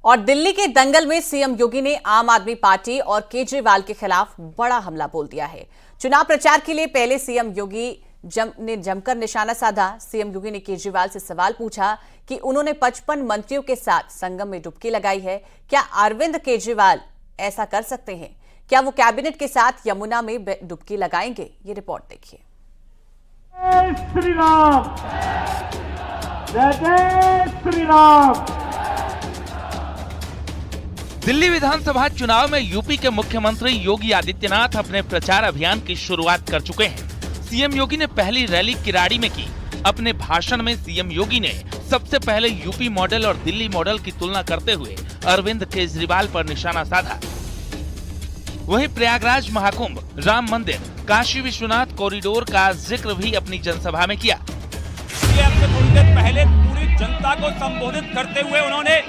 और दिल्ली के दंगल में सीएम योगी ने आम आदमी पार्टी और केजरीवाल के खिलाफ बड़ा हमला बोल दिया है। चुनाव प्रचार के लिए पहले सीएम योगी ने जमकर निशाना साधा। सीएम योगी ने केजरीवाल से सवाल पूछा कि उन्होंने 55 मंत्रियों के साथ संगम में डुबकी लगाई है। क्या अरविंद केजरीवाल ऐसा कर सकते हैं? क्या वो कैबिनेट के साथ यमुना में डुबकी लगाएंगे? ये रिपोर्ट देखिए। श्री राम, जय जय श्री राम। दिल्ली विधानसभा चुनाव में यूपी के मुख्यमंत्री योगी आदित्यनाथ अपने प्रचार अभियान की शुरुआत कर चुके हैं। सीएम योगी ने पहली रैली किराड़ी में की। अपने भाषण में सीएम योगी ने सबसे पहले यूपी मॉडल और दिल्ली मॉडल की तुलना करते हुए अरविंद केजरीवाल पर निशाना साधा। वहीं प्रयागराज महाकुंभ, राम मंदिर, काशी विश्वनाथ कॉरिडोर का जिक्र भी अपनी जनसभा में किया। आपसे थोड़ी देर पहले पूरी जनता को संबोधित करते हुए उन्होंने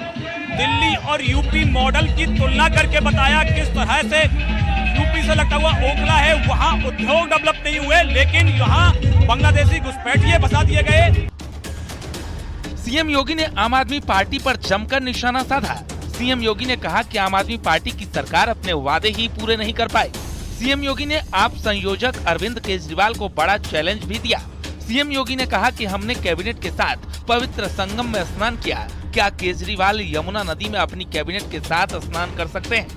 दिल्ली और यूपी मॉडल की तुलना करके बताया किस तरह से यूपी से लगता हुआ ओखला है, वहां उद्योग डेवलप नहीं हुए, लेकिन यहाँ बांग्लादेशी घुसपैठिए बसा दिए गए। सीएम योगी ने आम आदमी पार्टी पर जमकर निशाना साधा। सीएम योगी ने कहा कि आम आदमी पार्टी की सरकार अपने वादे ही पूरे नहीं कर पाई। सीएम योगी ने आप संयोजक अरविंद केजरीवाल को बड़ा चैलेंज भी दिया। सीएम योगी ने कहा कि हमने कैबिनेट के साथ पवित्र संगम में स्नान किया। क्या केजरीवाल यमुना नदी में अपनी कैबिनेट के साथ स्नान कर सकते हैं?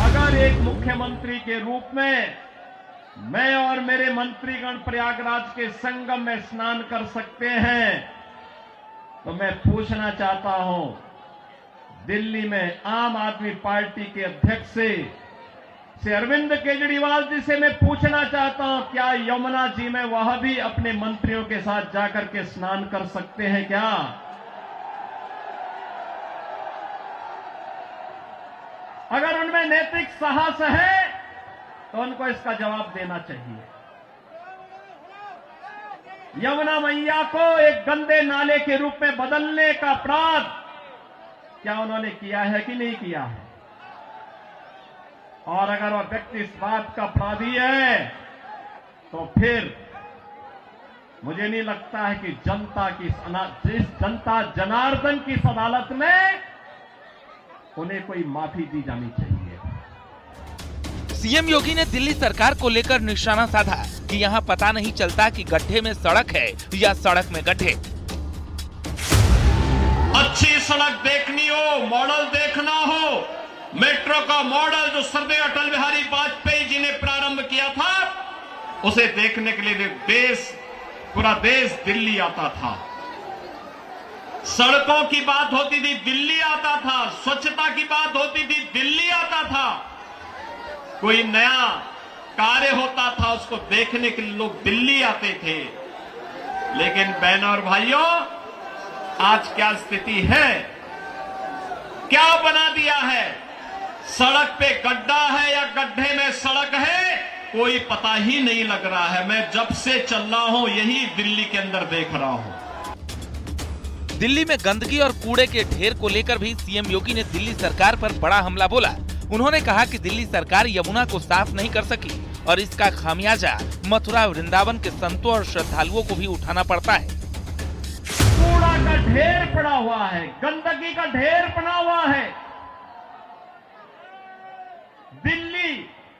अगर एक मुख्यमंत्री के रूप में मैं और मेरे मंत्रीगण प्रयागराज के संगम में स्नान कर सकते हैं, तो मैं पूछना चाहता हूं दिल्ली में आम आदमी पार्टी के अध्यक्ष से अरविंद केजरीवाल जी से मैं पूछना चाहता हूं, क्या यमुना जी में वह भी अपने मंत्रियों के साथ जाकर के स्नान कर सकते हैं क्या? अगर उनमें नैतिक साहस है तो उनको इसका जवाब देना चाहिए। यमुना मैया को एक गंदे नाले के रूप में बदलने का अपराध क्या उन्होंने किया है कि नहीं किया है? और अगर वह व्यक्ति इस बात का अपराधी है तो फिर मुझे नहीं लगता है कि जनता जनार्दन की इस अदालत में उन्हें कोई माफी दी जानी चाहिए। सीएम योगी ने दिल्ली सरकार को लेकर निशाना साधा कि यहाँ पता नहीं चलता कि गड्ढे में सड़क है या सड़क में गड्ढे। अच्छी सड़क देखनी हो, मॉडल देखना हो, मेट्रो का मॉडल जो सर्दार अटल बिहारी वाजपेयी जी ने प्रारंभ किया था, उसे देखने के लिए पूरा देश दिल्ली आता था। सड़कों की बात होती थी, दिल्ली आता था। स्वच्छता की बात होती थी, दिल्ली आता था। कोई नया कार्य होता था, उसको देखने के लिए लोग दिल्ली आते थे। लेकिन बहनों और भाइयों, आज क्या स्थिति है? क्या बना दिया है? सड़क पे गड्ढा है या गड्ढे में सड़क है, कोई पता ही नहीं लग रहा है। मैं जब से चल रहा हूं यही दिल्ली के अंदर देख रहा हूं। दिल्ली में गंदगी और कूड़े के ढेर को लेकर भी सीएम योगी ने दिल्ली सरकार पर बड़ा हमला बोला। उन्होंने कहा कि दिल्ली सरकार यमुना को साफ नहीं कर सकी और इसका खामियाजा मथुरा वृंदावन के संतों और श्रद्धालुओं को भी उठाना पड़ता है। कूड़ा का ढेर पड़ा हुआ है, गंदगी का ढेर पड़ा हुआ है। दिल्ली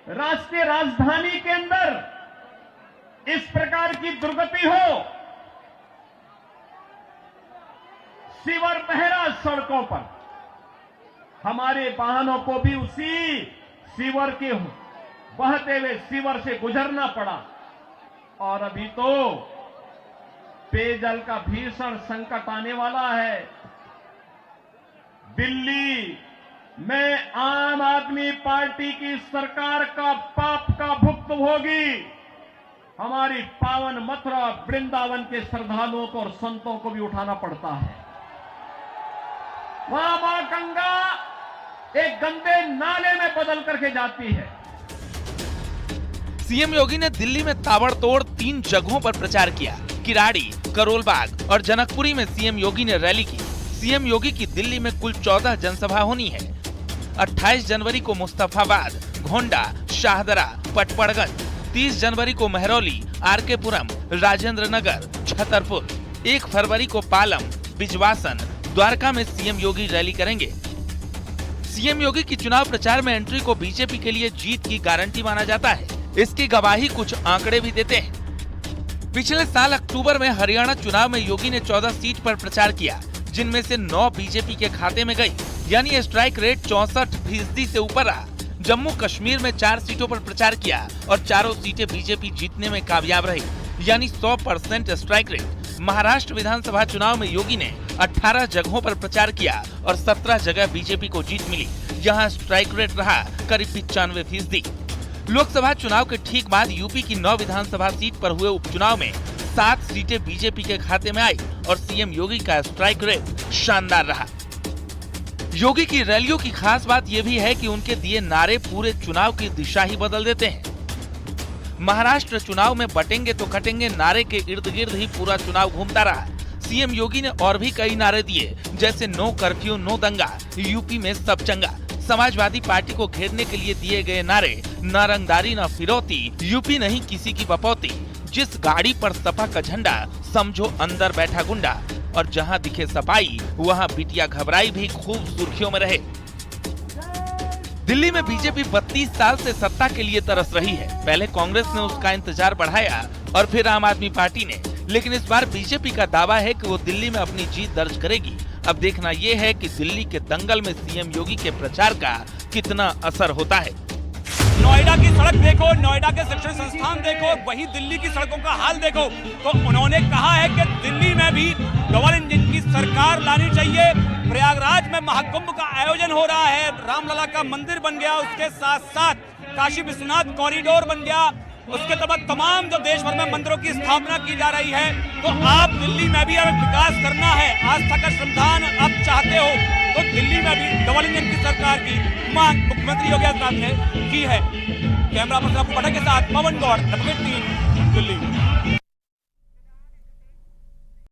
राष्ट्रीय राजधानी के अंदर इस प्रकार की दुर्गति हो, सीवर बहरा सड़कों पर, हमारे वाहनों को भी उसी सीवर के बहते हुए सीवर से गुजरना पड़ा। और अभी तो पेयजल का भीषण संकट आने वाला है। दिल्ली में आम आदमी पार्टी की सरकार का पाप का भुक्तभोगी हमारी पावन मथुरा वृंदावन के श्रद्धालुओं को और संतों को भी उठाना पड़ता है। वहां मां गंगा एक गंदे नाले में बदल करके जाती है। सीएम योगी ने दिल्ली में ताबड़तोड़ 3 जगहों पर प्रचार किया। किराड़ी, करोल बाग और जनकपुरी में सीएम योगी ने रैली की। सीएम योगी की दिल्ली में कुल 14 जनसभा होनी है। 28 जनवरी को मुस्तफाबाद, गोंडा, शाहदरा, पटपड़गंज, 30 जनवरी को महरौली, आरके पुरम, राजेंद्र नगर, छतरपुर, 1 फरवरी को पालम, बिजवासन, द्वारका में सीएम योगी रैली करेंगे। सीएम योगी की चुनाव प्रचार में एंट्री को बीजेपी के लिए जीत की गारंटी माना जाता है। इसकी गवाही कुछ आंकड़े भी देते हैं। पिछले साल अक्टूबर में हरियाणा चुनाव में योगी ने 14 सीट पर प्रचार किया, जिनमें से 9 बीजेपी के खाते में गई, यानी स्ट्राइक रेट 64% से ऊपर रहा। जम्मू कश्मीर में 4 सीटों पर प्रचार किया और चारों सीटें बीजेपी जीतने में कामयाब रही, यानी 100% स्ट्राइक रेट। महाराष्ट्र विधानसभा चुनाव में योगी ने 18 जगहों पर प्रचार किया और 17 जगह बीजेपी को जीत मिली। यहाँ स्ट्राइक रेट रहा करीब 95%। लोकसभा चुनाव के ठीक बाद यूपी की 9 विधानसभा सीट पर हुए उपचुनाव में 7 सीटें बीजेपी के खाते में आई और सीएम योगी का स्ट्राइक रेट शानदार रहा। योगी की रैलियों की खास बात यह भी है कि उनके दिए नारे पूरे चुनाव की दिशा ही बदल देते हैं। महाराष्ट्र चुनाव में बटेंगे तो कटेंगे नारे के इर्द गिर्द ही पूरा चुनाव घूमता रहा। सीएम योगी ने और भी कई नारे दिए, जैसे नो कर्फ्यू, नो दंगा, यूपी में सब चंगा। समाजवादी पार्टी को घेरने के लिए दिए गए नारे, न रंगदारी न फिरौती, यूपी नहीं किसी की बपौती, जिस गाड़ी पर सपा का झंडा समझो अंदर बैठा गुंडा, और जहां दिखे सफाई वहां बिटिया घबराई भी खूब सुर्खियों में रहे। दिल्ली में बीजेपी 32 साल से सत्ता के लिए तरस रही है। पहले कांग्रेस ने उसका इंतजार बढ़ाया और फिर आम आदमी पार्टी ने, लेकिन इस बार बीजेपी का दावा है कि वो दिल्ली में अपनी जीत दर्ज करेगी। अब देखना ये है कि दिल्ली के दंगल में सीएम योगी के प्रचार का कितना असर होता है। नोएडा की सड़क देखो, नोएडा के शिक्षण संस्थान देखो, वही दिल्ली की सड़कों का हाल देखो। तो उन्होंने कहा है कि दिल्ली में भी डबल इंजन की सरकार लानी चाहिए। प्रयागराज में महाकुंभ का आयोजन हो रहा है, रामलला का मंदिर बन गया, उसके साथ साथ काशी विश्वनाथ कॉरिडोर बन गया, उसके बाद तमाम जो देश भर में मंदिरों की स्थापना की जा रही है। तो आप दिल्ली में भी अगर विकास करना है, आस्था का श्रमदान आप चाहते हो, तो दिल्ली में भी डबल इंजन की सरकार की मांग मुख्यमंत्री योगी आदित्यनाथ ने की है। कैमरा पर्सन आपको के साथ पवन गौड़, दिल्ली।